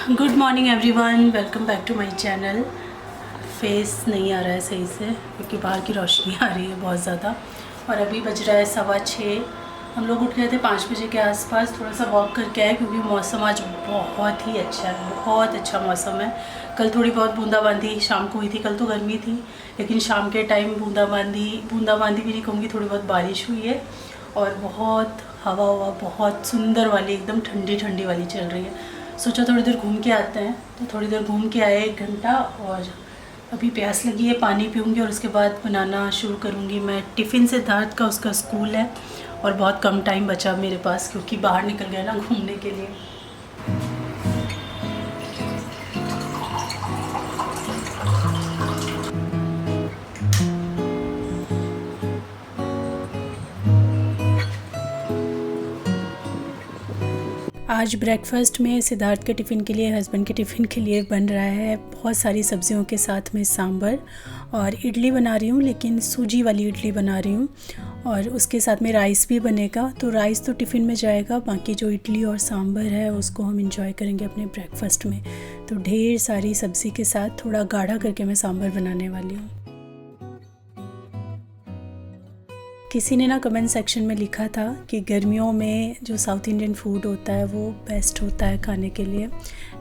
Good morning everyone, welcome back to my channel. Face नहीं आ रहा है सही से क्योंकि बाहर की रोशनी आ रही है बहुत ज़्यादा। और अभी बज रहा है 6:15। हम लोग उठ गए थे 5 बजे के आसपास, थोड़ा सा वॉक करके आए क्योंकि मौसम आज बहुत ही अच्छा है, बहुत अच्छा मौसम है। कल थोड़ी बहुत बूंदाबांदी शाम को हुई थी, कल तो गर्मी थी लेकिन शाम के टाइम बूंदाबांदी भी नहीं कहूँगी, थोड़ी बहुत बारिश हुई है। और बहुत हवा बहुत सुंदर वाली, एकदम ठंडी ठंडी वाली चल रही है। सोचा थोड़ी देर घूम के आते हैं, तो थोड़ी देर घूम के आए 1 घंटा। और अभी प्यास लगी है, पानी पीऊँगी और उसके बाद बनाना शुरू करूँगी मैं टिफ़िन। सिद्धार्थ का उसका स्कूल है और बहुत कम टाइम बचा मेरे पास क्योंकि बाहर निकल गया ना घूमने के लिए। आज ब्रेकफास्ट में सिद्धार्थ के टिफ़िन के लिए, हस्बैंड के टिफ़िन के लिए बन रहा है बहुत सारी सब्जियों के साथ में सांभर। और इडली बना रही हूँ, लेकिन सूजी वाली इडली बना रही हूँ। और उसके साथ में राइस भी बनेगा, तो राइस तो टिफ़िन में जाएगा, बाकी जो इडली और सांभर है उसको हम इंजॉय करेंगे अपने ब्रेकफास्ट में। तो ढेर सारी सब्ज़ी के साथ थोड़ा गाढ़ा करके मैं सांभर बनाने वाली हूँ। किसी ने ना कमेंट सेक्शन में लिखा था कि गर्मियों में जो साउथ इंडियन फूड होता है वो बेस्ट होता है खाने के लिए,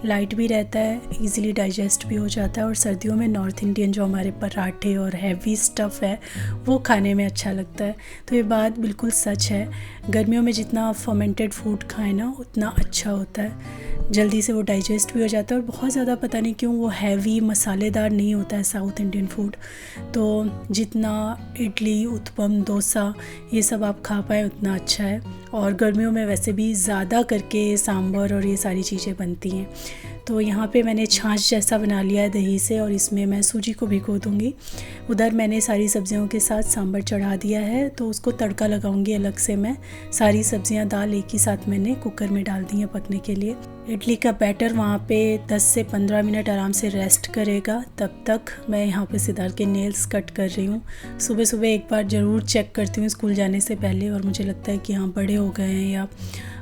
लाइट भी रहता है, इजीली डाइजेस्ट भी हो जाता है। और सर्दियों में नॉर्थ इंडियन जो हमारे पराठे और हैवी स्टफ़ है वो खाने में अच्छा लगता है। तो ये बात बिल्कुल सच है, गर्मियों में जितना फर्मेंटेड फूड खाएं ना उतना अच्छा होता है, जल्दी से वो डाइजेस्ट भी हो जाता है। और बहुत ज़्यादा पता नहीं क्यों वो हैवी मसालेदार नहीं होता है साउथ इंडियन फूड। तो जितना इडली, उत्पम, डोसा ये सब आप खा पाएँ उतना अच्छा है। और गर्मियों में वैसे भी ज़्यादा करके सांभर और ये सारी चीज़ें बनती हैं। तो यहाँ पे मैंने छाछ जैसा बना लिया है दही से, और इसमें मैं सूजी को भिगो दूँगी। उधर मैंने सारी सब्जियों के साथ सांभर चढ़ा दिया है, तो उसको तड़का लगाऊंगी अलग से। मैं सारी सब्जियां दाल एक ही साथ मैंने कुकर में डाल दी हैं पकने के लिए। इडली का बैटर वहाँ पे 10 से 15 मिनट आराम से रेस्ट करेगा, तब तक मैं यहाँ पे सिद्धार्थ के नेल्स कट कर रही हूँ। सुबह सुबह एक बार ज़रूर चेक करती हूँ स्कूल जाने से पहले, और मुझे लगता है कि हाँ बड़े हो गए हैं, या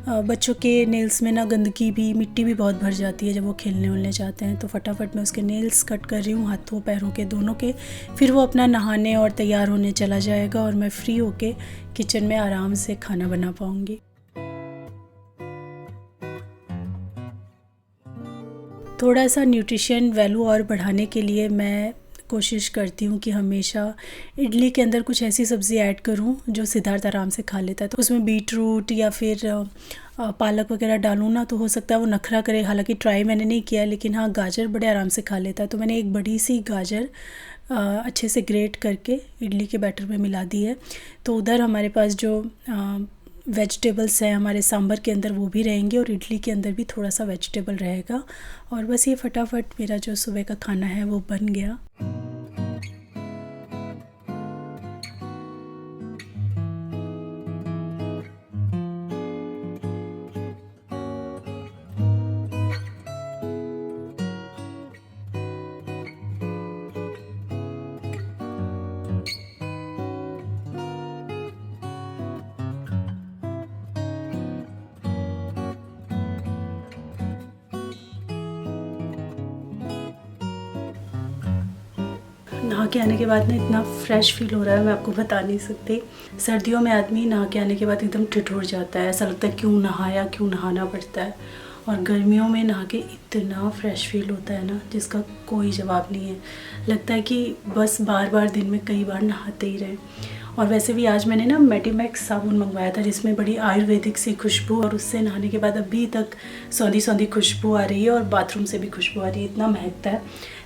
बच्चों के नेल्स में ना गंदगी भी, मिट्टी भी बहुत भर जाती है जब वो खेलने उलने जाते हैं। तो फटाफट मैं उसके नेल्स कट कर रही हूँ, हाथों पैरों के दोनों के। फिर वो अपना नहाने और तैयार होने चला जाएगा और मैं फ्री होके किचन में आराम से खाना बना पाऊँगी। थोड़ा सा न्यूट्रिशन वैल्यू और बढ़ाने के लिए मैं कोशिश करती हूँ कि हमेशा इडली के अंदर कुछ ऐसी सब्ज़ी ऐड करूँ जो सिद्धार्थ आराम से खा लेता है। तो उसमें बीट रूट या फिर पालक वगैरह डालूँ ना, तो हो सकता है वो नखरा करे। हालांकि ट्राई मैंने नहीं किया, लेकिन हाँ गाजर बड़े आराम से खा लेता है। तो मैंने एक बड़ी सी गाजर अच्छे से ग्रेट करके इडली के बैटर में मिला दी है। तो उधर हमारे पास जो वेजिटेबल्स हैं हमारे सांभर के अंदर वो भी रहेंगे, और इडली के अंदर भी थोड़ा सा वेजिटेबल रहेगा। और बस ये फटाफट मेरा जो सुबह का खाना है वो बन गया। नहा के आने के बाद ना इतना फ्रेश फील हो रहा है, मैं आपको बता नहीं सकती। सर्दियों में आदमी नहा के आने के बाद एकदम ठिठुर जाता है, ऐसा लगता है क्यों नहाया, क्यों नहाना पड़ता है। और गर्मियों में नहा के इतना फ्रेश फील होता है ना जिसका कोई जवाब नहीं है। लगता है कि बस बार बार दिन में कई बार नहाते ही रहें। और वैसे भी आज मैंने ना मेडिमैक्स साबुन मंगवाया था जिसमें बड़ी आयुर्वेदिक सी खुशबू, और उससे नहाने के बाद अभी तक सौंधी सौंधी खुशबू आ रही है और बाथरूम से भी खुशबू आ रही है, इतना महकता है।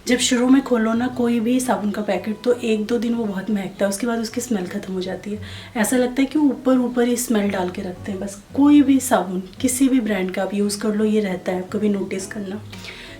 जब शुरू में खोलो ना कोई भी साबुन का पैकेट, तो 1-2 दिन वो बहुत महकता है, उसके बाद उसकी स्मेल ख़त्म हो जाती है। ऐसा लगता है कि ऊपर ऊपर ही स्मेल डाल के रखते हैं बस। कोई भी साबुन किसी भी ब्रांड का आप यूज़ कर लो, ये रहता है, कभी नोटिस करना।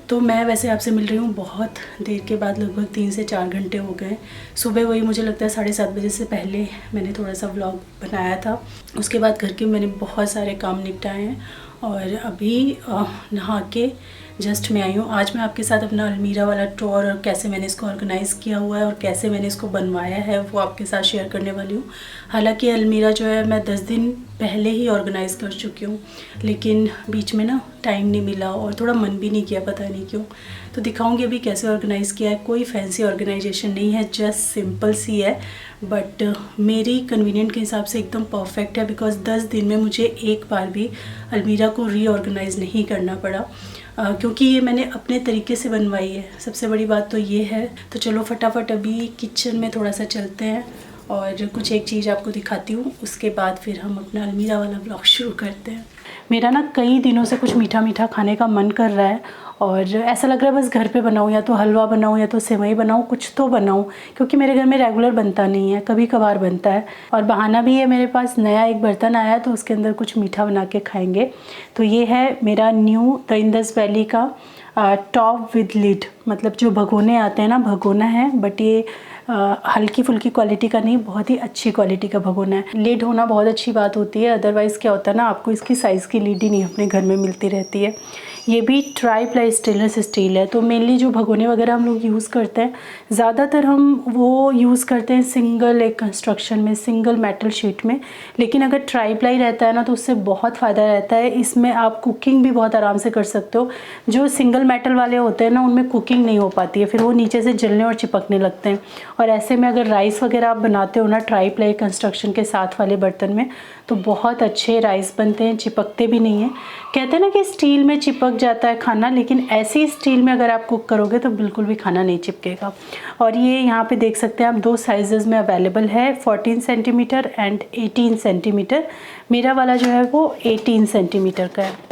तो मैं वैसे आपसे मिल रही हूँ बहुत देर के बाद, लगभग 3 से 4 घंटे हो गए। सुबह वही मुझे लगता है 7:30 बजे से पहले मैंने थोड़ा सा व्लॉग बनाया था। उसके बाद घर के मैंने बहुत सारे काम निपटाए हैं, और अभी नहा के जस्ट मैं आई हूँ। आज मैं आपके साथ अपना अलमीरा वाला टूर और कैसे मैंने इसको ऑर्गेनाइज़ किया हुआ है और कैसे मैंने इसको बनवाया है वो आपके साथ शेयर करने वाली हूँ। हालांकि अलमीरा जो है मैं 10 दिन पहले ही ऑर्गेनाइज़ कर चुकी हूँ, लेकिन बीच में ना टाइम नहीं मिला और थोड़ा मन भी नहीं किया, पता नहीं क्यों। तो दिखाऊंगी अभी कैसे ऑर्गेनाइज़ किया है। कोई फैंसी ऑर्गेनाइजेशन नहीं है, जस्ट सिंपल सी है, बट मेरी कन्वीनियंट के हिसाब से एकदम परफेक्ट है। बिकॉज़ 10 दिन में मुझे एक बार भी अलमीरा को रीऑर्गेनाइज़ नहीं करना पड़ा, क्योंकि ये मैंने अपने तरीके से बनवाई है। सबसे बड़ी बात तो ये है। तो चलो फटाफट अभी किचन में थोड़ा सा चलते हैं और कुछ एक चीज़ आपको दिखाती हूँ, उसके बाद फिर हम अपना अलमीरा वाला ब्लॉग शुरू करते हैं। मेरा ना कई दिनों से कुछ मीठा मीठा खाने का मन कर रहा है और ऐसा लग रहा है बस घर पे बनाऊँ, या तो हलवा बनाऊँ या तो सेवई बनाऊँ, कुछ तो बनाऊँ, क्योंकि मेरे घर में रेगुलर बनता नहीं है, कभी कभार बनता है। और बहाना भी है, मेरे पास नया एक बर्तन आया है तो उसके अंदर कुछ मीठा बना के खाएंगे। तो ये है मेरा न्यू द इंडस वैली का टॉप विद लिड, मतलब जो भगोने आते हैं ना, भगोना है, बट ये हल्की फुल्की क्वालिटी का नहीं, बहुत ही अच्छी क्वालिटी का भगोना है। लिड होना बहुत अच्छी बात होती है, अदरवाइज़ क्या होता है ना, आपको इसकी साइज़ की लिड ही नहीं अपने घर में मिलती रहती है। ये भी ट्राई प्लाई स्टेनलेस स्टील है। तो मेनली जो भगोने वगैरह हम लोग यूज़ करते हैं, ज़्यादातर हम वो यूज़ करते हैं सिंगल एक कंस्ट्रक्शन में, सिंगल मेटल शीट में। लेकिन अगर ट्राई प्लाई रहता है ना तो उससे बहुत फ़ायदा रहता है। इसमें आप कुकिंग भी बहुत आराम से कर सकते हो। जो सिंगल मेटल वाले होते हैं ना, उनमें कुकिंग नहीं हो पाती है, फिर वो नीचे से जलने और चिपकने लगते हैं। और ऐसे में अगर राइस वगैरह आप बनाते हो ना ट्राई प्लाई कंस्ट्रक्शन के साथ वाले बर्तन में, तो बहुत अच्छे राइस बनते हैं, चिपकते भी नहीं हैं। कहते हैं ना कि स्टील में चिपक जाता है खाना, लेकिन ऐसी स्टील में अगर आप कुक करोगे तो बिल्कुल भी खाना नहीं चिपकेगा। और ये यहाँ पे देख सकते हैं आप, 2 साइजेस में अवेलेबल है, 14 सेंटीमीटर एंड 18 सेंटीमीटर। मेरा वाला जो है वो 18 सेंटीमीटर का है।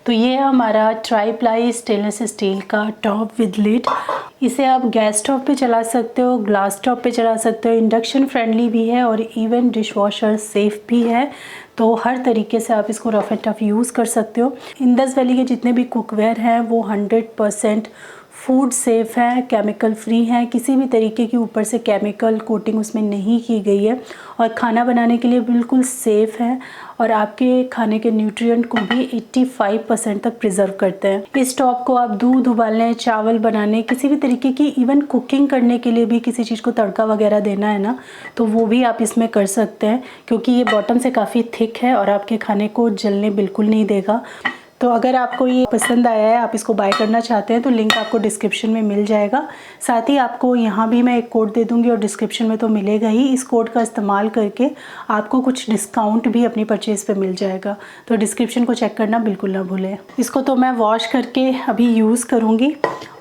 तो ये है हमारा ट्राई प्लाई स्टेनलेस स्टील का टॉप विद लिड। इसे आप गैस स्टोव पे चला सकते हो, ग्लास स्टोव पे चला सकते हो, इंडक्शन फ्रेंडली भी है और इवन डिश वॉशर सेफ़ भी है। तो हर तरीके से आप इसको रफ़ एंड टफ़ यूज़ कर सकते हो। इंडस वैली के जितने भी कुकवेयर हैं वो 100% फूड सेफ़ है, केमिकल फ्री हैं, किसी भी तरीके की ऊपर से केमिकल कोटिंग उसमें नहीं की गई है और खाना बनाने के लिए बिल्कुल सेफ़ है और आपके खाने के न्यूट्रिएंट को भी 85% तक प्रिजर्व करते हैं। इस स्टोव को आप दूध उबालने, चावल बनाने, किसी भी तरीके की इवन कुकिंग करने के लिए भी, किसी चीज़ को तड़का वगैरह देना है ना, तो वो भी आप इसमें कर सकते हैं, क्योंकि ये बॉटम से काफ़ी थिक है और आपके खाने को जलने बिल्कुल नहीं देगा। तो अगर आपको ये पसंद आया है, आप इसको बाय करना चाहते हैं, तो लिंक आपको डिस्क्रिप्शन में मिल जाएगा। साथ ही आपको यहाँ भी मैं एक कोड दे दूँगी और डिस्क्रिप्शन में तो मिलेगा ही। इस कोड का इस्तेमाल करके आपको कुछ डिस्काउंट भी अपनी परचेज़ पे मिल जाएगा, तो डिस्क्रिप्शन को चेक करना बिल्कुल ना भूलें। इसको तो मैं वॉश करके अभी यूज़ करूँगी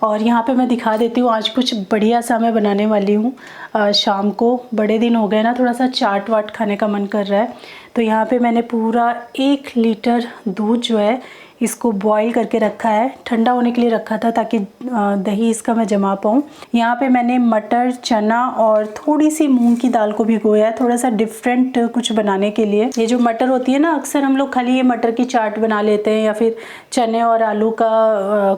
और यहाँ पे मैं दिखा देती हूँ आज कुछ बढ़िया सा मैं बनाने वाली हूँ। शाम को बड़े दिन हो गए ना, थोड़ा सा चाट वाट खाने का मन कर रहा है। तो यहाँ पे मैंने पूरा 1 लीटर दूध जो है इसको बॉईल करके रखा है, ठंडा होने के लिए रखा था ताकि दही इसका मैं जमा पाऊँ। यहाँ पे मैंने मटर, चना और थोड़ी सी मूंग की दाल को भिगोया है, थोड़ा सा डिफरेंट कुछ बनाने के लिए। ये जो मटर होती है ना, अक्सर हम लोग खाली ये मटर की चाट बना लेते हैं या फिर चने और आलू का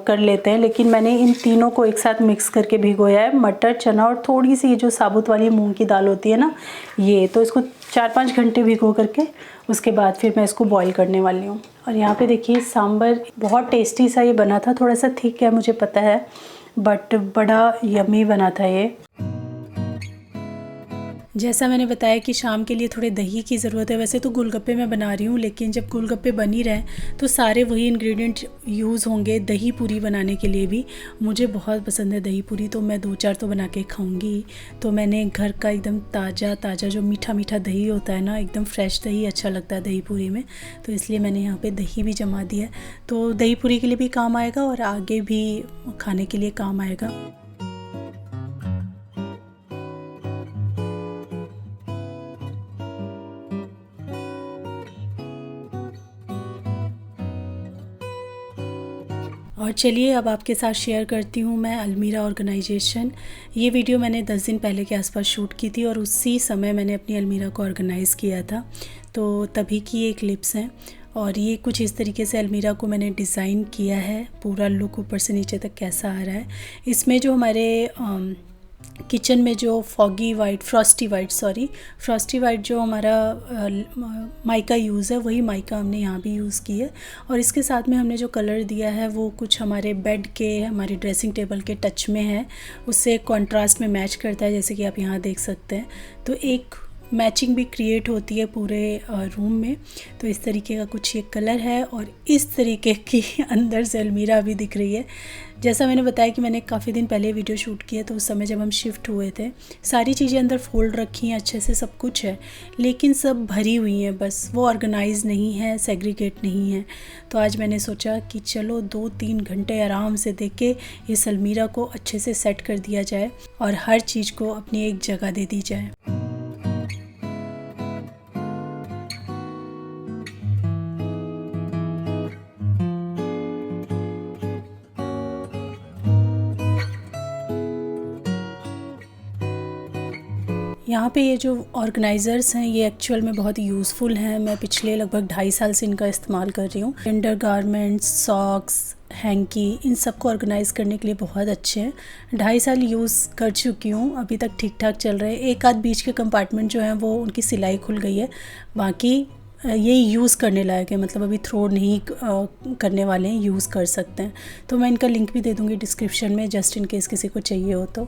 कर लेते हैं, लेकिन मैंने इन तीनों को एक साथ मिक्स करके भिगोया है, मटर, चना और थोड़ी सी ये जो साबुत वाली मूँग की दाल होती है ना, ये। तो इसको 4-5 घंटे भिगो करके उसके बाद फिर मैं इसको बॉईल करने वाली हूँ। और यहाँ पे देखिए सांभर बहुत टेस्टी सा ये बना था, थोड़ा सा थिक है मुझे पता है, बट बड़ा यम्मी बना था ये। जैसा मैंने बताया कि शाम के लिए थोड़े दही की ज़रूरत है। वैसे तो गोलगप्पे मैं बना रही हूँ, लेकिन जब गोलगप्पे बन ही रहे तो सारे वही इंग्रेडिएंट यूज़ होंगे दही पूरी बनाने के लिए भी। मुझे बहुत पसंद है दही पूरी, तो मैं 2-4 तो बना के खाऊंगी। तो मैंने घर का एकदम ताज़ा जो मीठा मीठा दही होता है ना, एकदम फ्रेश दही अच्छा लगता है दही पूरी में, तो इसलिए मैंने यहाँ पर दही भी जमा दिया है। तो दही पूरी के लिए भी काम आएगा और आगे भी खाने के लिए काम आएगा। और चलिए अब आपके साथ शेयर करती हूँ मैं अलमीरा ऑर्गेनाइजेशन। ये वीडियो मैंने 10 दिन पहले के आसपास शूट की थी और उसी समय मैंने अपनी अलमीरा को ऑर्गेनाइज़ किया था, तो तभी की ये क्लिप्स हैं। और ये कुछ इस तरीके से अलमीरा को मैंने डिज़ाइन किया है, पूरा लुक ऊपर से नीचे तक कैसा आ रहा है। इसमें जो हमारे किचन में जो फ्रॉस्टी वाइट जो हमारा माइका यूज़ है, वही माइका हमने यहाँ भी यूज़ की है। और इसके साथ में हमने जो कलर दिया है वो कुछ हमारे बेड के, हमारे ड्रेसिंग टेबल के टच में है, उससे कॉन्ट्रास्ट में मैच करता है, जैसे कि आप यहाँ देख सकते हैं। तो एक मैचिंग भी क्रिएट होती है पूरे रूम में। तो इस तरीके का कुछ ये कलर है और इस तरीके की अंदर से अलमीरा अभी दिख रही है। जैसा मैंने बताया कि मैंने काफ़ी दिन पहले वीडियो शूट किया, तो उस समय जब हम शिफ्ट हुए थे, सारी चीज़ें अंदर फोल्ड रखी हैं, अच्छे से सब कुछ है, लेकिन सब भरी हुई हैं, बस वो ऑर्गेनाइज नहीं है, सेग्रीगेट नहीं है। तो आज मैंने सोचा कि चलो 2-3 घंटे आराम से देख के इस अलमीरा को अच्छे से सेट कर दिया जाए और हर चीज़ को अपनी एक जगह दे दी जाए। यहाँ पे ये जो ऑर्गेनाइज़र्स हैं ये एक्चुअल में बहुत यूज़फुल हैं। मैं पिछले लगभग 2.5 साल से इनका इस्तेमाल कर रही हूँ। अंडर गारमेंट्स, सॉक्स, हैंकी, इन सब को ऑर्गेनाइज़ करने के लिए बहुत अच्छे हैं। 2.5 साल यूज़ कर चुकी हूँ, अभी तक ठीक ठाक चल रहे हैं। एक आध बीच के कंपार्टमेंट जो हैं वो उनकी सिलाई खुल गई है, बाकी ये यूज़ करने लायक है, मतलब अभी थ्रो नहीं करने वाले हैं, यूज़ कर सकते हैं। तो मैं इनका लिंक भी दे दूँगी डिस्क्रिप्शन में, जस्ट इन केस किसी को चाहिए हो तो।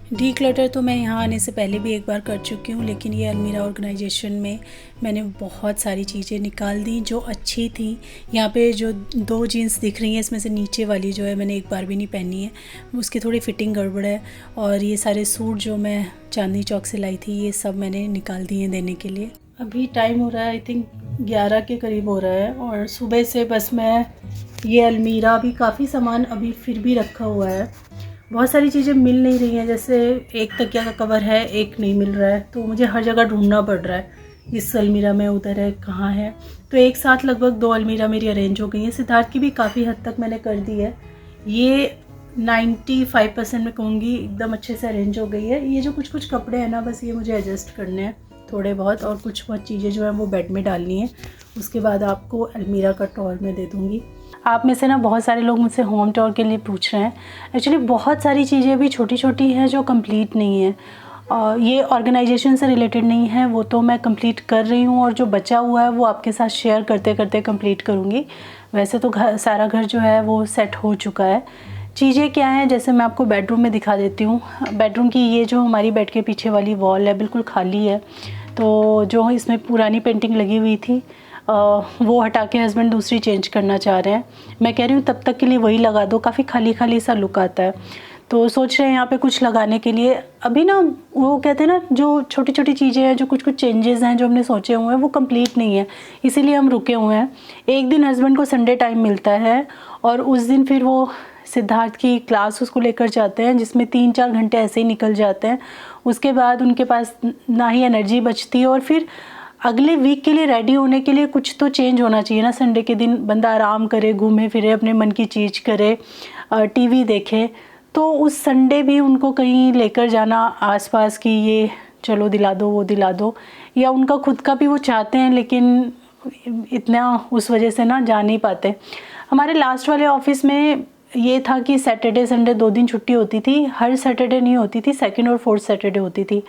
डीक्लटर तो मैं यहाँ आने से पहले भी एक बार कर चुकी हूँ, लेकिन ये अलमीरा ऑर्गेनाइजेशन में मैंने बहुत सारी चीज़ें निकाल दी जो अच्छी थी। यहाँ पे जो 2 जीन्स दिख रही हैं, इसमें से नीचे वाली जो है मैंने एक बार भी नहीं पहनी है, उसकी थोड़ी फिटिंग गड़बड़ है। और ये सारे सूट जो मैं चांदनी चौक से लाई थी, ये सब मैंने निकाल दिए देने के लिए। अभी टाइम हो रहा है आई थिंक 11 के करीब हो रहा है, और सुबह से बस मैं ये अलमीरा भी काफ़ी सामान अभी फिर भी रखा हुआ है, बहुत सारी चीज़ें मिल नहीं रही हैं। जैसे एक तकिया का कवर है, एक नहीं मिल रहा है, तो मुझे हर जगह ढूंढना पड़ रहा है, इस अलमीरा में, उधर है, कहाँ है। तो एक साथ लगभग 2 अलमीरा मेरी अरेंज हो गई हैं। सिद्धार्थ की भी काफ़ी हद तक मैंने कर दी है, ये 95% में कहूँगी एकदम अच्छे से अरेंज हो गई है। ये जो कुछ कुछ कपड़े हैं ना, बस ये मुझे एडजस्ट करने हैं थोड़े बहुत, और कुछ बहुत चीज़ें जो हैं वो बेड में डालनी है। उसके बाद आपको अलमीरा का टूर में दे दूँगी। आप में से ना बहुत सारे लोग मुझसे होम टूर के लिए पूछ रहे हैं। एक्चुअली बहुत सारी चीज़ें अभी छोटी छोटी हैं जो कंप्लीट नहीं है, और ये ऑर्गेनाइजेशन से रिलेटेड नहीं है, वो तो मैं कंप्लीट कर रही हूँ, और जो बचा हुआ है वो आपके साथ शेयर करते करते कंप्लीट करूँगी। वैसे तो सारा घर जो है वो सेट हो चुका है। चीज़ें क्या हैं, जैसे मैं आपको बेडरूम में दिखा देती हूँ। बेडरूम की ये जो हमारी बेड के पीछे वाली वॉल है बिल्कुल खाली है, तो जो इसमें पुरानी पेंटिंग लगी हुई थी वो हटा के हस्बैंड दूसरी चेंज करना चाह रहे हैं। मैं कह रही हूँ तब तक के लिए वही लगा दो, काफ़ी खाली खाली सा लुक आता है, तो सोच रहे हैं यहाँ पे कुछ लगाने के लिए। अभी ना वो कहते हैं ना, जो छोटी छोटी चीज़ें हैं, जो कुछ कुछ चेंजेस हैं जो हमने सोचे हुए हैं, वो कंप्लीट नहीं है, इसीलिए हम रुके हुए हैं। एक दिन हस्बैंड को संडे टाइम मिलता है, और उस दिन फिर वो सिद्धार्थ की क्लास उसको लेकर जाते हैं, जिसमें 3-4 घंटे ऐसे ही निकल जाते हैं। उसके बाद उनके पास ना ही एनर्जी बचती है, और फिर अगले वीक के लिए रेडी होने के लिए कुछ तो चेंज होना चाहिए ना। संडे के दिन बंदा आराम करे, घूमे फिरे, अपने मन की चीज़ करे, टीवी देखे। तो उस संडे भी उनको कहीं लेकर जाना आसपास की, ये चलो दिला दो, वो दिला दो, या उनका खुद का भी वो चाहते हैं लेकिन इतना उस वजह से ना जा नहीं पाते। हमारे लास्ट वाले ऑफिस में ये था कि सैटरडे संडे 2 दिन छुट्टी होती थी, हर सैटरडे नहीं होती थी, सेकंड और फोर्थ सैटरडे होती थी।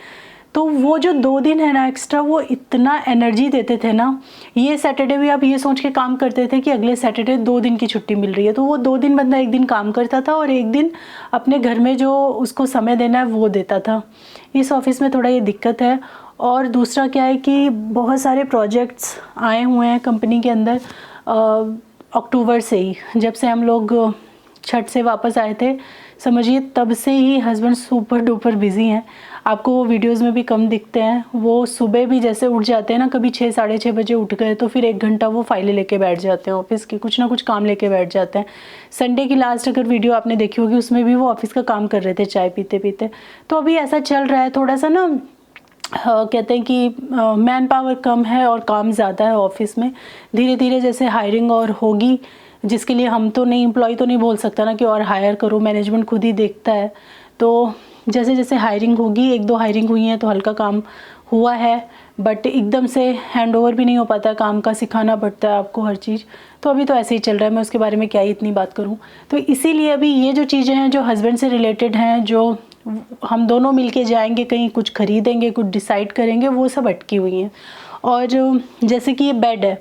तो वो जो 2 दिन है ना एक्स्ट्रा, वो इतना एनर्जी देते थे ना। ये सैटरडे भी आप ये सोच के काम करते थे कि अगले सैटरडे 2 दिन की छुट्टी मिल रही है, तो वो 2 दिन बंदा 1 दिन काम करता था और 1 दिन अपने घर में जो उसको समय देना है वो देता था। इस ऑफिस में थोड़ा ये दिक्कत है। और दूसरा क्या है कि बहुत सारे प्रोजेक्ट्स आए हुए हैं कंपनी के अंदर अक्टूबर से ही, जब से हम लोग छठ से वापस आए थे, समझिए तब से ही हस्बैंड सुपर डुपर बिज़ी हैं। आपको वो वीडियोस में भी कम दिखते हैं। वो सुबह भी जैसे उठ जाते हैं ना, कभी 6 साढ़े 6 बजे उठ गए तो फिर 1 घंटा वो फाइलें लेके बैठ जाते हैं ऑफिस की, कुछ ना कुछ काम लेके बैठ जाते हैं। संडे की लास्ट अगर वीडियो आपने देखी होगी, उसमें भी वो ऑफिस का काम कर रहे थे चाय पीते पीते। तो अभी ऐसा चल रहा है थोड़ा सा ना, कहते हैं कि मैन पावर कम है और काम ज़्यादा है ऑफिस में। धीरे धीरे जैसे हायरिंग और होगी, जिसके लिए हम तो नहीं, एम्प्लॉय तो नहीं बोल सकता ना कि और हायर करो, मैनेजमेंट खुद ही देखता है। तो जैसे जैसे हायरिंग होगी, 1-2 हायरिंग हुई हैं तो हल्का काम हुआ है, बट एकदम से हैंडओवर भी नहीं हो पाता, काम का सिखाना पड़ता है आपको हर चीज़। तो अभी तो ऐसे ही चल रहा है, मैं उसके बारे में क्या ही इतनी बात करूँ। तो इसीलिए अभी ये जो चीज़ें हैं जो हस्बैंड से रिलेटेड हैं, जो हम दोनों मिलके जाएंगे कहीं, कुछ खरीदेंगे, कुछ डिसाइड करेंगे, वो सब अटकी हुई हैं। और जैसे कि ये बेड है,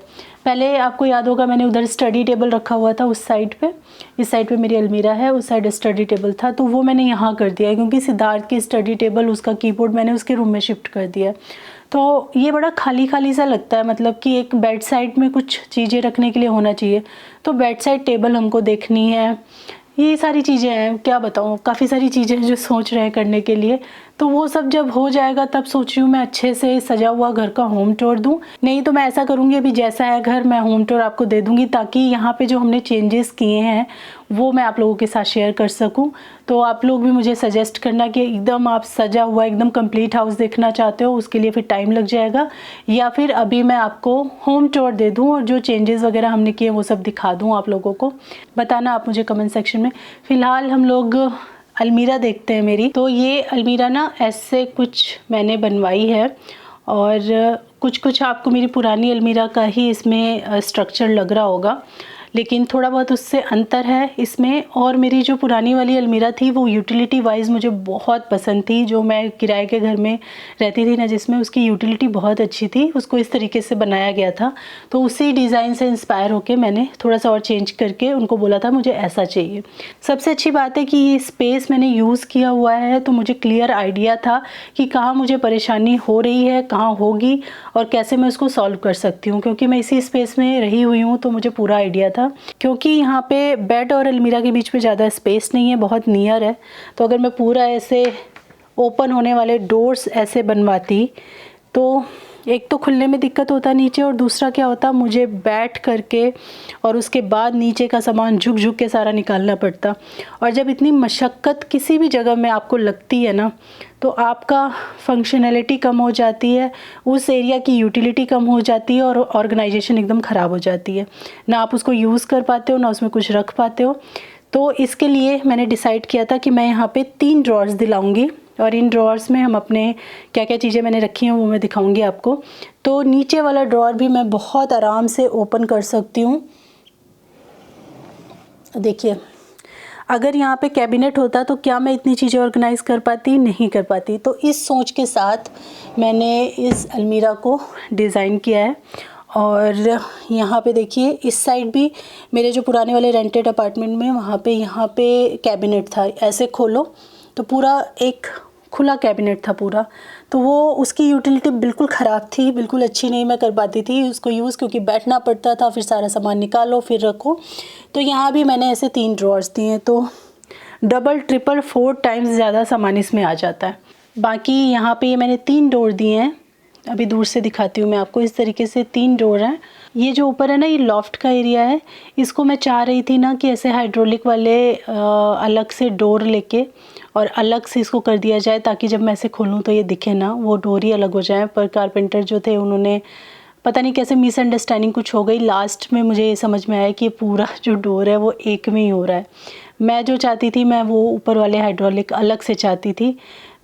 पहले आपको याद होगा मैंने उधर स्टडी टेबल रखा हुआ था उस साइड पे, इस साइड पे मेरी अलमीरा है, उस साइड स्टडी टेबल था, तो वो मैंने यहाँ कर दिया है क्योंकि सिद्धार्थ की स्टडी टेबल, उसका कीबोर्ड मैंने उसके रूम में शिफ्ट कर दिया है। तो ये बड़ा खाली खाली सा लगता है, मतलब कि एक बेड साइड में कुछ चीज़ें रखने के लिए होना चाहिए। तो बेड साइड टेबल हमको देखनी है, ये सारी चीज़ें हैं, क्या बताऊँ, काफ़ी सारी चीज़ें हैं जो सोच रहे हैं करने के लिए। तो वो सब जब हो जाएगा तब सोच रही हूँ मैं अच्छे से सजा हुआ घर का होम टूर दूँ। नहीं तो मैं ऐसा करूँगी, अभी जैसा है घर मैं होम टूर आपको दे दूँगी, ताकि यहाँ पे जो हमने चेंजेस किए हैं वो मैं आप लोगों के साथ शेयर कर सकूँ। तो आप लोग भी मुझे सजेस्ट करना कि एकदम आप सजा हुआ एकदम कंप्लीट हाउस देखना चाहते हो, उसके लिए फिर टाइम लग जाएगा, या फिर अभी मैं आपको होम टूर दे दूँ और जो चेंजेस वगैरह हमने किए वो सब दिखा दूँ आप लोगों को। बताना आप मुझे कमेंट सेक्शन में। फ़िलहाल हम लोग अलमीरा देखते हैं मेरी। तो ये अलमीरा ना ऐसे कुछ मैंने बनवाई है, और कुछ कुछ आपको मेरी पुरानी अलमीरा का ही इसमें स्ट्रक्चर लग रहा होगा, लेकिन थोड़ा बहुत उससे अंतर है इसमें। और मेरी जो पुरानी वाली अलमीरा थी वो यूटिलिटी वाइज मुझे बहुत पसंद थी, जो मैं किराए के घर में रहती थी ना, जिसमें उसकी यूटिलिटी बहुत अच्छी थी, उसको इस तरीके से बनाया गया था। तो उसी डिज़ाइन से इंस्पायर होकर मैंने थोड़ा सा और चेंज करके उनको बोला था मुझे ऐसा चाहिए। सबसे अच्छी बात है कि ये स्पेस मैंने यूज़ किया हुआ है, तो मुझे क्लियर आइडिया था कि कहाँ मुझे परेशानी हो रही है, कहाँ होगी, और कैसे मैं उसको सॉल्व कर सकती हूँ, क्योंकि मैं इसी स्पेस में रही हुई हूँ तो मुझे पूरा आइडिया था। क्योंकि यहाँ पे बेड और अलमीरा के बीच में ज़्यादा स्पेस नहीं है, बहुत नियर है, तो अगर मैं पूरा ऐसे ओपन होने वाले डोर्स ऐसे बनवाती तो एक तो खुलने में दिक्कत होता नीचे, और दूसरा क्या होता, मुझे बैठ करके और उसके बाद नीचे का सामान झुक झुक के सारा निकालना पड़ता। और जब इतनी मशक्क़त किसी भी जगह में आपको लगती है ना, तो आपका फंक्शनैलिटी कम हो जाती है, उस एरिया की यूटिलिटी कम हो जाती है, और ऑर्गेनाइजेशन एकदम ख़राब हो जाती है, ना आप उसको यूज़ कर पाते हो, ना उसमें कुछ रख पाते हो। तो इसके लिए मैंने डिसाइड किया था कि मैं यहाँ पे 3 ड्रॉर्स दिलाऊंगी, और इन ड्रॉर्स में हम अपने क्या क्या चीज़ें मैंने रखी हैं वो मैं दिखाऊंगी आपको। तो नीचे वाला ड्रॉर भी मैं बहुत आराम से ओपन कर सकती हूँ। देखिए, अगर यहाँ पे कैबिनेट होता तो क्या मैं इतनी चीज़ें ऑर्गेनाइज़ कर पाती? नहीं कर पाती। तो इस सोच के साथ मैंने इस अलमीरा को डिज़ाइन किया है। और यहाँ पे देखिए, इस साइड भी मेरे जो पुराने वाले रेंटेड अपार्टमेंट में वहाँ पे यहाँ पे कैबिनेट था, ऐसे खोलो तो पूरा एक खुला कैबिनेट था पूरा। तो वो उसकी यूटिलिटी बिल्कुल ख़राब थी, बिल्कुल अच्छी नहीं मैं कर पाती थी उसको यूज़, क्योंकि बैठना पड़ता था, फिर सारा सामान निकालो फिर रखो। तो यहाँ भी मैंने ऐसे 3 ड्रॉर्स दिए हैं, तो डबल ट्रिपल 4 टाइम्स ज़्यादा सामान इसमें आ जाता है। बाकी यहाँ पे मैंने 3 डोर दिए हैं, अभी दूर से दिखाती हूँ मैं आपको। इस तरीके से 3 डोर हैं। ये जो ऊपर है ना, ये लॉफ्ट का एरिया है। इसको मैं चाह रही थी ना कि ऐसे हाइड्रोलिक वाले अलग से डोर लेके और अलग से इसको कर दिया जाए, ताकि जब मैं ऐसे खोलूँ तो ये दिखे ना, वो डोर ही अलग हो जाए। पर कारपेंटर जो थे उन्होंने पता नहीं कैसे मिसअंडरस्टैंडिंग कुछ हो गई। लास्ट में मुझे ये समझ में आया कि ये पूरा जो डोर है वो एक में ही हो रहा है। मैं जो चाहती थी, मैं वो ऊपर वाले हाइड्रोलिक अलग से चाहती थी,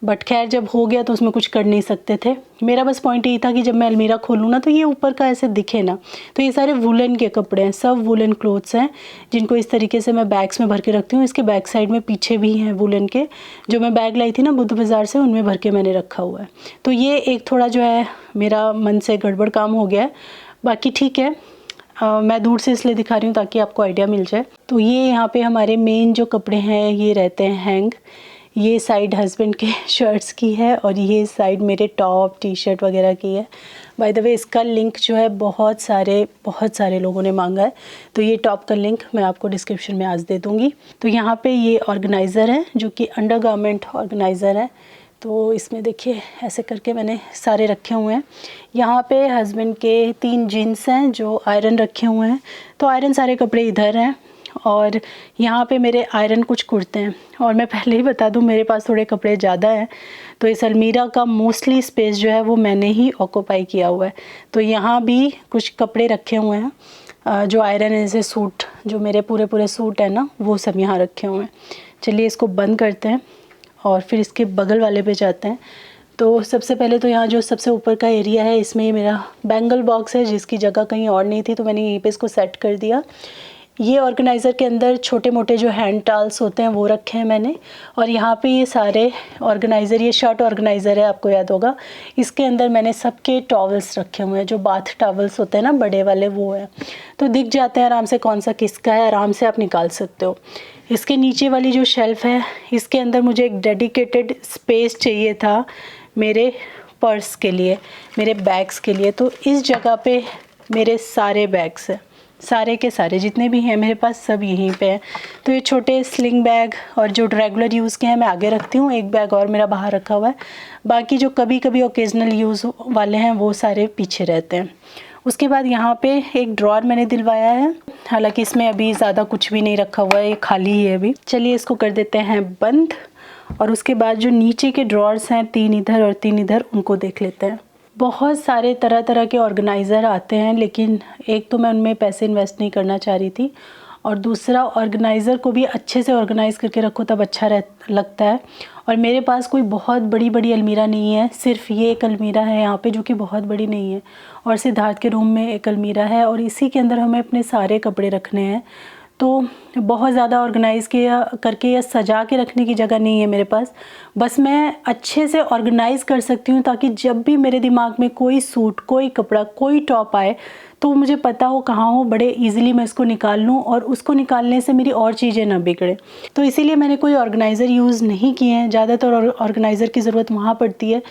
बट खैर जब हो गया तो उसमें कुछ कर नहीं सकते थे। मेरा बस पॉइंट यही था कि जब मैं अलमीरा खोलूँ ना तो ये ऊपर का ऐसे दिखे ना। तो ये सारे वुलन के कपड़े हैं, सब वुलन क्लोथ्स हैं, जिनको इस तरीके से मैं बैग्स में भर के रखती हूँ। इसके बैक साइड में पीछे भी हैं वुलन के, जो मैं बैग लाई थी ना बुद्ध बाज़ार से, उनमें भर के मैंने रखा हुआ है। तो ये एक थोड़ा जो है मेरा मन से गड़बड़ काम हो गया है, बाकी ठीक है। मैं दूर से इसलिए दिखा रही हूँ ताकि आपको आइडिया मिल जाए। तो ये यहाँ पे हमारे मेन जो कपड़े हैं ये रहते हैं हैंग। ये साइड हस्बैंड के शर्ट्स की है और ये साइड मेरे टॉप टी शर्ट वगैरह की है। बाय द वे इसका लिंक जो है बहुत सारे लोगों ने मांगा है, तो ये टॉप का लिंक मैं आपको डिस्क्रिप्शन में आज दे दूँगी। तो यहाँ पे ये ऑर्गेनाइज़र है जो कि अंडरगारमेंट ऑर्गेनाइज़र है। तो इसमें देखिए ऐसे करके मैंने सारे रखे हुए हैं। यहाँ पे हस्बैंड के 3 जीन्स हैं जो आयरन रखे हुए हैं, तो आयरन सारे कपड़े इधर हैं। और यहाँ पे मेरे आयरन कुछ कुर्ते हैं। और मैं पहले ही बता दूँ, मेरे पास थोड़े कपड़े ज़्यादा हैं, तो इस अलमीरा का मोस्टली स्पेस जो है वो मैंने ही ऑक्यूपाई किया हुआ है। तो यहाँ भी कुछ कपड़े रखे हुए हैं जो आयरन है, जैसे सूट, जो मेरे पूरे सूट है ना, वो सब यहाँ रखे हुए हैं। चलिए इसको बंद करते हैं और फिर इसके बगल वाले पे जाते हैं। तो सबसे पहले तो यहाँ जो सबसे ऊपर का एरिया है, इसमें ये मेरा बैंगल बॉक्स है, जिसकी जगह कहीं और नहीं थी, तो मैंने यहीं पे इसको सेट कर दिया। ये ऑर्गेनाइज़र के अंदर छोटे मोटे जो हैंड टाल्स होते हैं वो रखे हैं मैंने। और यहाँ पे ये सारे ऑर्गेनाइज़र, ये शर्ट ऑर्गेनाइज़र है, आपको याद होगा, इसके अंदर मैंने सबके टॉवल्स रखे हुए हैं, जो बाथ टॉवल्स होते हैं ना बड़े वाले, वो है। तो दिख जाते हैं आराम से कौन सा किसका है, आराम से आप निकाल सकते हो। इसके नीचे वाली जो शेल्फ़ है, इसके अंदर मुझे एक डेडिकेटेड स्पेस चाहिए था मेरे पर्स के लिए, मेरे बैग्स के लिए। तो इस जगह पे मेरे सारे बैग्स हैं, सारे के सारे जितने भी हैं मेरे पास, सब यहीं पे हैं। तो ये छोटे स्लिंग बैग और जो रेगुलर यूज़ के हैं मैं आगे रखती हूँ, एक बैग और मेरा बाहर रखा हुआ है। बाकी जो कभी कभी ओकेजनल यूज़ वाले हैं वो सारे पीछे रहते हैं। उसके बाद यहाँ पे एक ड्रॉअर मैंने दिलवाया है, हालांकि इसमें अभी ज़्यादा कुछ भी नहीं रखा हुआ है, ये खाली ही है अभी। चलिए इसको कर देते हैं बंद। और उसके बाद जो नीचे के ड्रॉअर्स हैं, 3 इधर और 3 इधर, उनको देख लेते हैं। बहुत सारे तरह तरह के ऑर्गेनाइज़र आते हैं, लेकिन एक तो मैं उनमें पैसे इन्वेस्ट नहीं करना चाह रही थी, और दूसरा ऑर्गेनाइज़र को भी अच्छे से ऑर्गेनाइज़ करके रखो तब अच्छा लगता है। और मेरे पास कोई बहुत बड़ी अलमीरा नहीं है, सिर्फ ये एक अलमीरा है यहाँ पे जो कि बहुत बड़ी नहीं है, और सिद्धार्थ के रूम में एक अलमीरा है, और इसी के अंदर हमें अपने सारे कपड़े रखने हैं। तो बहुत ज़्यादा ऑर्गेनाइज़ करके या सजा के रखने की जगह नहीं है मेरे पास। बस मैं अच्छे से ऑर्गेनाइज़ कर सकती हूँ ताकि जब भी मेरे दिमाग में कोई सूट, कोई कपड़ा, कोई टॉप आए तो मुझे पता हो कहाँ हो, बड़े इजीली मैं इसको निकाल लूँ और उसको निकालने से मेरी और चीज़ें ना बिगड़े। तो इसीलिए मैंने कोई ऑर्गेनाइज़र यूज़ नहीं किए हैं। ज़्यादातर ऑर्गेनाइज़र की ज़रूरत वहाँ पड़ती है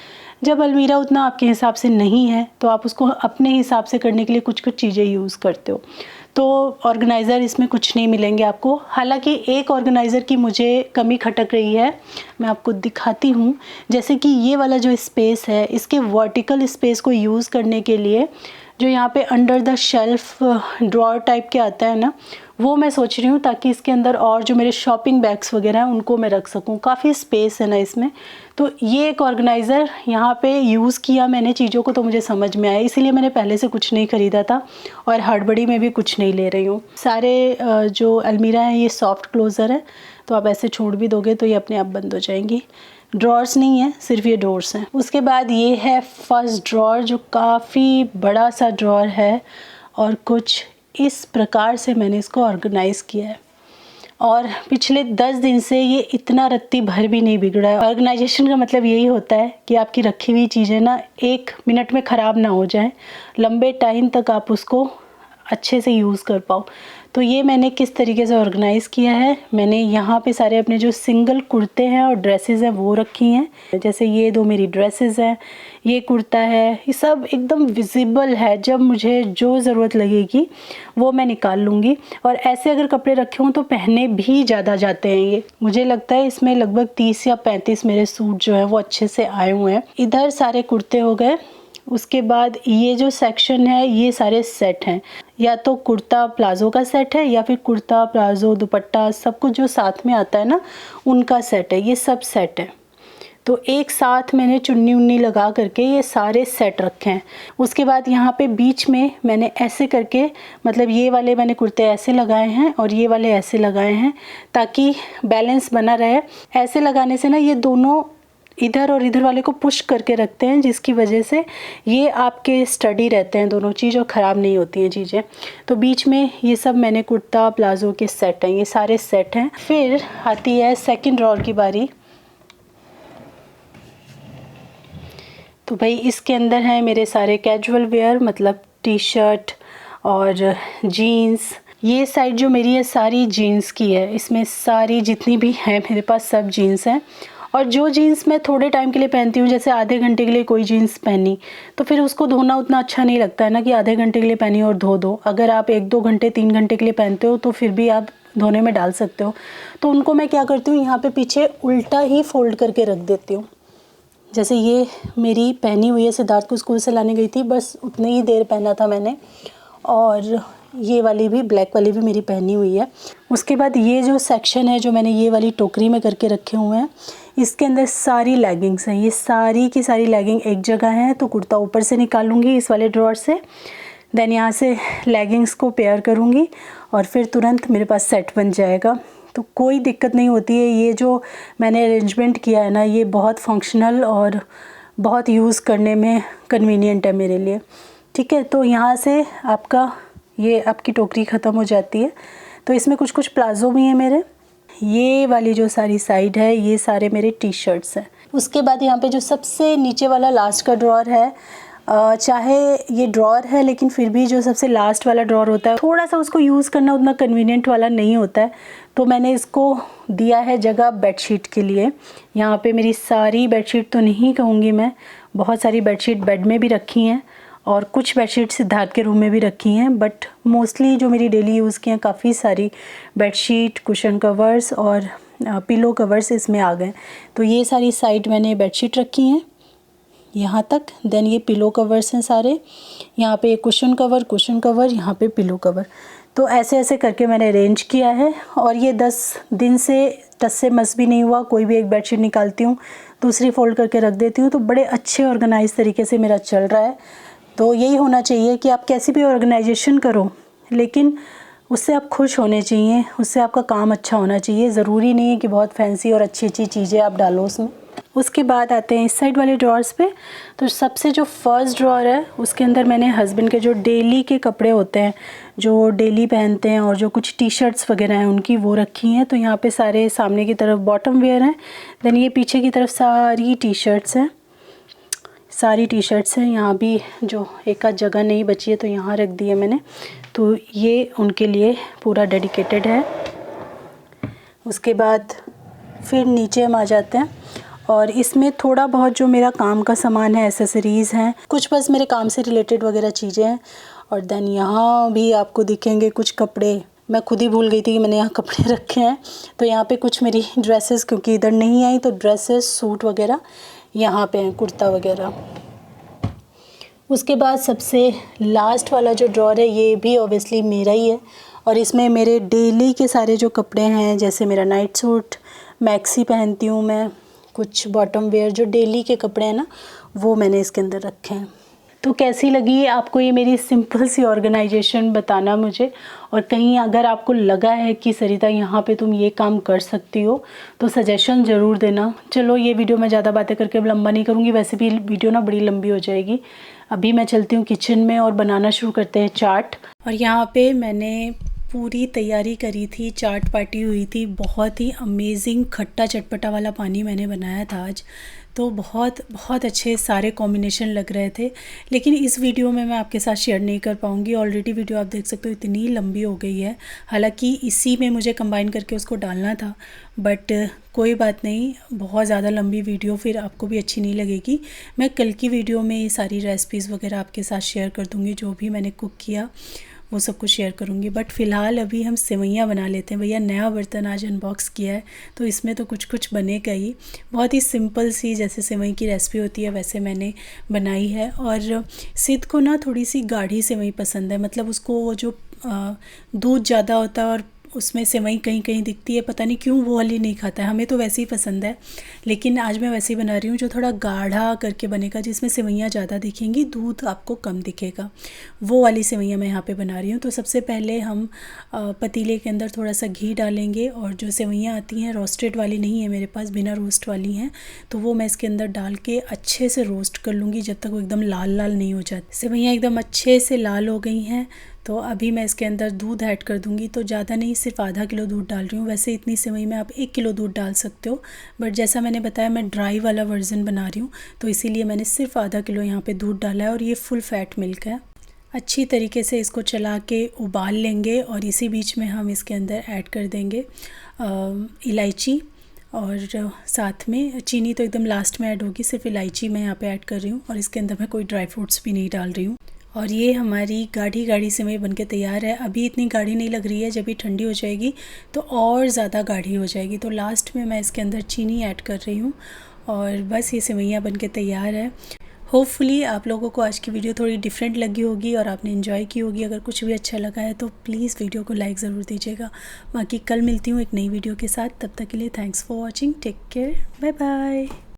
जब अलमीरा उतना आपके हिसाब से नहीं है, तो आप उसको अपने हिसाब से करने के लिए कुछ चीज़ें यूज़ करते हो। तो ऑर्गेनाइज़र इसमें कुछ नहीं मिलेंगे आपको। हालांकि एक ऑर्गेनाइज़र की मुझे कमी खटक रही है, मैं आपको दिखाती हूँ। जैसे कि ये वाला जो स्पेस है, इसके वर्टिकल स्पेस को यूज़ करने के लिए जो यहाँ पे under the shelf drawer type के आता है ना, वो मैं सोच रही हूँ, ताकि इसके अंदर और जो मेरे शॉपिंग बैग्स वगैरह हैं उनको मैं रख सकूँ। काफ़ी स्पेस है ना इसमें। तो ये एक ऑर्गेनाइज़र यहाँ पे यूज़ किया मैंने चीज़ों को, तो मुझे समझ में आया, इसीलिए मैंने पहले से कुछ नहीं ख़रीदा था और हड़बड़ी में भी कुछ नहीं ले रही हूँ। सारे जो अलमीरा हैं ये सॉफ्ट क्लोज़र है, तो आप ऐसे छोड़ भी दोगे तो ये अपने आप बंद हो जाएंगी। ड्रॉर्स नहीं है, सिर्फ ये डोर्स हैं। उसके बाद ये है फर्स्ट ड्रॉअर, जो काफ़ी बड़ा सा ड्रॉअर है, और कुछ इस प्रकार से मैंने इसको ऑर्गेनाइज़ किया है। और पिछले 10 दिन से ये इतना रत्ती भर भी नहीं बिगड़ा है। ऑर्गेनाइजेशन का मतलब यही होता है कि आपकी रखी हुई चीज़ें ना 1 मिनट में ख़राब ना हो जाए, लंबे टाइम तक आप उसको अच्छे से यूज़ कर पाओ। तो ये मैंने किस तरीके से ऑर्गेनाइज़ किया है, मैंने यहाँ पे सारे अपने जो सिंगल कुर्ते हैं और ड्रेसेस हैं वो रखी हैं। जैसे ये 2 मेरी ड्रेसेस हैं, ये कुर्ता है, ये सब एकदम विजिबल है। जब मुझे जो ज़रूरत लगेगी वो मैं निकाल लूँगी। और ऐसे अगर कपड़े रखे हों तो पहने भी ज़्यादा जाते हैं। ये मुझे लगता है इसमें लगभग 30 या 35 मेरे सूट जो हैं वो अच्छे से आए हुए हैं। इधर सारे कुर्ते हो गए, उसके बाद ये जो सेक्शन है ये सारे सेट हैं, या तो कुर्ता प्लाज़ो का सेट है या फिर कुर्ता प्लाज़ो दुपट्टा सब कुछ जो साथ में आता है ना उनका सेट है, ये सब सेट है। तो एक साथ मैंने चुन्नी उन्नी लगा करके ये सारे सेट रखे हैं। उसके बाद यहाँ पे बीच में मैंने ऐसे करके, मतलब ये वाले मैंने कुर्ते ऐसे लगाए हैं और ये वाले ऐसे लगाए हैं ताकि बैलेंस बना रहे। ऐसे लगाने से ना ये दोनों इधर और इधर वाले को पुश करके रखते हैं, जिसकी वजह से ये आपके स्टडी रहते हैं दोनों चीज़ और ख़राब नहीं होती हैं चीज़ें। तो बीच में ये सब मैंने कुर्ता प्लाज़ो के सेट हैं, ये सारे सेट हैं। फिर आती है सेकंड ड्रॉअर की बारी। तो भाई इसके अंदर हैं मेरे सारे कैजुअल वेयर, मतलब टी शर्ट और जीन्स। ये साइड जो मेरी है सारी जीन्स की है, इसमें सारी जितनी भी हैं मेरे पास सब जीन्स हैं। और जो जीन्स मैं थोड़े टाइम के लिए पहनती हूँ, जैसे आधे घंटे के लिए कोई जीन्स पहनी तो फिर उसको धोना उतना अच्छा नहीं लगता है ना कि आधे घंटे के लिए पहनी और धो दो। अगर आप 1-2 घंटे 3 घंटे के लिए पहनते हो तो फिर भी आप धोने में डाल सकते हो। तो उनको मैं क्या करती हूँ, यहाँ पे पीछे उल्टा ही फोल्ड करके रख देती हूँ। जैसे ये मेरी पहनी हुई है, सिद्धार्थ को स्कूल से लाने गई थी, बस उतनी ही देर पहना था मैंने। और ये वाली भी, ब्लैक वाली भी मेरी पहनी हुई है। उसके बाद ये जो सेक्शन है जो मैंने ये वाली टोकरी में करके रखे हुए हैं, इसके अंदर सारी लेगिंग्स हैं। ये सारी की सारी लेगिंग एक जगह हैं। तो कुर्ता ऊपर से निकालूंगी इस वाले ड्रॉअर से, देन यहाँ से लेगिंग्स को पेयर करूँगी और फिर तुरंत मेरे पास सेट बन जाएगा। तो कोई दिक्कत नहीं होती है। ये जो मैंने अरेंजमेंट किया है ना, ये बहुत फंक्शनल और बहुत यूज़ करने में कन्वीनियंट है मेरे लिए। ठीक है, तो यहाँ से ये आपकी टोकरी ख़त्म हो जाती है। तो इसमें कुछ कुछ प्लाज़ो भी हैं मेरे। ये वाली जो सारी साइड है ये सारे मेरे टी शर्ट्स हैं। उसके बाद यहाँ पे जो सबसे नीचे वाला लास्ट का ड्रॉअर है, चाहे ये ड्रॉअर है लेकिन फिर भी जो सबसे लास्ट वाला ड्रॉअर होता है थोड़ा सा उसको यूज़ करना उतना कन्वीनियंट वाला नहीं होता है। तो मैंने इसको दिया है जगह बेडशीट के लिए। यहाँ पे मेरी सारी बेडशीट तो नहीं कहूँगी मैं, बहुत सारी बेडशीट बेड में भी रखी हैं और कुछ बेडशीट सिद्धार्थ के रूम में भी रखी हैं, बट मोस्टली जो मेरी डेली यूज़ की हैं काफ़ी सारी बेडशीट, कुशन कवर्स और पिलो कवर्स इसमें आ गए। तो ये सारी साइड मैंने बेडशीट रखी हैं यहाँ तक। देन ये पिलो कवर्स हैं सारे, यहाँ पे कुशन कवर, यहाँ पे पिलो कवर। तो ऐसे ऐसे करके मैंने अरेंज किया है। और ये 10 दिन से टस से मस भी नहीं हुआ। कोई भी एक बेडशीट निकालती हूँ, दूसरी फोल्ड करके रख देती हूँ, तो बड़े अच्छे ऑर्गेनाइज तरीके से मेरा चल रहा है। तो यही होना चाहिए कि आप कैसी भी ऑर्गेनाइजेशन करो लेकिन उससे आप खुश होने चाहिए, उससे आपका काम अच्छा होना चाहिए। ज़रूरी नहीं है कि बहुत फैंसी और अच्छी अच्छी चीज़ें आप डालो उसमें। उसके बाद आते हैं इस साइड वाले ड्रॉअर्स पे। तो सबसे जो फर्स्ट ड्रॉअर है उसके अंदर मैंने हस्बैंड के जो डेली के कपड़े होते हैं, जो डेली पहनते हैं और जो कुछ टी शर्ट्स वगैरह हैं उनकी, वो रखी हैं। तो यहाँ पे सारे सामने की तरफ बॉटम वेयर हैं, देन ये पीछे की तरफ सारी टी शर्ट्स हैं, यहाँ भी जो एक आध जगह नहीं बची है तो यहाँ रख दी है मैंने। तो ये उनके लिए पूरा डेडिकेटेड है। उसके बाद फिर नीचे हम आ जाते हैं और इसमें थोड़ा बहुत जो मेरा काम का सामान है, एसेसरीज़ हैं, कुछ बस मेरे काम से रिलेटेड वगैरह चीज़ें हैं। और देन यहाँ भी आपको दिखेंगे कुछ कपड़े। मैं खुद ही भूल गई थी कि मैंने यहाँ कपड़े रखे हैं। तो यहाँ पे कुछ मेरी ड्रेसेस, क्योंकि इधर नहीं आई, तो ड्रेसेस, सूट वगैरह यहाँ पे हैं, कुर्ता वगैरह। उसके बाद सबसे लास्ट वाला जो ड्रॉअर है ये भी ऑब्वियसली मेरा ही है और इसमें मेरे डेली के सारे जो कपड़े हैं, जैसे मेरा नाइट सूट, मैक्सी पहनती हूँ मैं, कुछ बॉटम वेयर जो डेली के कपड़े हैं ना, वो मैंने इसके अंदर रखे हैं। तो कैसी लगी आपको ये मेरी सिंपल सी ऑर्गेनाइजेशन, बताना मुझे। और कहीं अगर आपको लगा है कि सरिता यहाँ पे तुम ये काम कर सकती हो तो सजेशन ज़रूर देना। चलो ये वीडियो मैं ज़्यादा बातें करके अब लंबा नहीं करूँगी, वैसे भी वीडियो ना बड़ी लंबी हो जाएगी। अभी मैं चलती हूँ किचन में और बनाना शुरू करते हैं चाट। और यहाँ पे मैंने पूरी तैयारी करी थी, चाट पार्टी हुई थी, बहुत ही अमेजिंग खट्टा चटपटा वाला पानी मैंने बनाया था आज। तो बहुत बहुत अच्छे सारे कॉम्बिनेशन लग रहे थे, लेकिन इस वीडियो में मैं आपके साथ शेयर नहीं कर पाऊँगी। ऑलरेडी वीडियो आप देख सकते हो इतनी लंबी हो गई है, हालांकि इसी में मुझे कंबाइन करके उसको डालना था, बट कोई बात नहीं, बहुत ज़्यादा लंबी वीडियो फिर आपको भी अच्छी नहीं लगेगी। मैं कल की वीडियो में ये सारी रेसिपीज़ वगैरह आपके साथ शेयर कर दूँगी, जो भी मैंने कुक किया वो सब कुछ शेयर करूँगी। बट फ़िलहाल अभी हम सेवइयाँ बना लेते हैं। भैया नया बर्तन आज अनबॉक्स किया है तो इसमें तो कुछ कुछ बनेगा ही। बहुत ही सिंपल सी जैसे सेवई की रेसिपी होती है वैसे मैंने बनाई है। और सिद्ध को ना थोड़ी सी गाढ़ी सेवई पसंद है, मतलब उसको वो जो दूध ज़्यादा होता है और उसमें सेवई कहीं कहीं दिखती है, पता नहीं क्यों वो वाली नहीं खाता है। हमें तो वैसे ही पसंद है, लेकिन आज मैं वैसे ही बना रही हूँ जो थोड़ा गाढ़ा करके बनेगा, जिसमें सेवइयाँ ज़्यादा दिखेंगी, दूध आपको कम दिखेगा। वो वाली सेवइयाँ मैं यहाँ पे बना रही हूँ। तो सबसे पहले हम पतीले के अंदर थोड़ा सा घी डालेंगे और जो सेवइयाँ आती हैं रोस्टेड वाली नहीं है मेरे पास, बिना रोस्ट वाली हैं, तो वो मैं इसके अंदर डाल के अच्छे से रोस्ट कर लूँगी जब तक वो एकदम लाल लाल नहीं हो जाती। सेवइयाँ एकदम अच्छे से लाल हो गई हैं तो अभी मैं इसके अंदर दूध ऐड कर दूंगी। तो ज़्यादा नहीं, सिर्फ आधा किलो दूध डाल रही हूँ। वैसे इतनी सेवई में आप 1 किलो दूध डाल सकते हो, बट जैसा मैंने बताया मैं ड्राई वाला वर्जन बना रही हूँ तो इसीलिए मैंने सिर्फ आधा किलो यहाँ पे दूध डाला है। और ये फुल फैट मिल्क है। अच्छी तरीके से इसको चला के उबाल लेंगे और इसी बीच में हम इसके अंदर ऐड कर देंगे इलायची, और साथ में चीनी तो एकदम लास्ट में ऐड होगी, सिर्फ इलायची मैं यहाँ पे ऐड कर रही हूँ। और इसके अंदर मैं कोई ड्राई फ्रूट्स भी नहीं डाल रही हूँ। और ये हमारी गाढ़ी गाढ़ी सेवई बनके तैयार है। अभी इतनी गाढ़ी नहीं लग रही है, जब ये ठंडी हो जाएगी तो और ज़्यादा गाढ़ी हो जाएगी। तो लास्ट में मैं इसके अंदर चीनी ऐड कर रही हूँ और बस ये सेवइयाँ बनके तैयार है। होपफुली आप लोगों को आज की वीडियो थोड़ी डिफरेंट लगी होगी और आपने एंजॉय की होगी। अगर कुछ भी अच्छा लगा है तो प्लीज़ वीडियो को लाइक ज़रूर दीजिएगा। बाकी कल मिलती हूँ एक नई वीडियो के साथ, तब तक के लिए thanks for watching, take care, bye bye.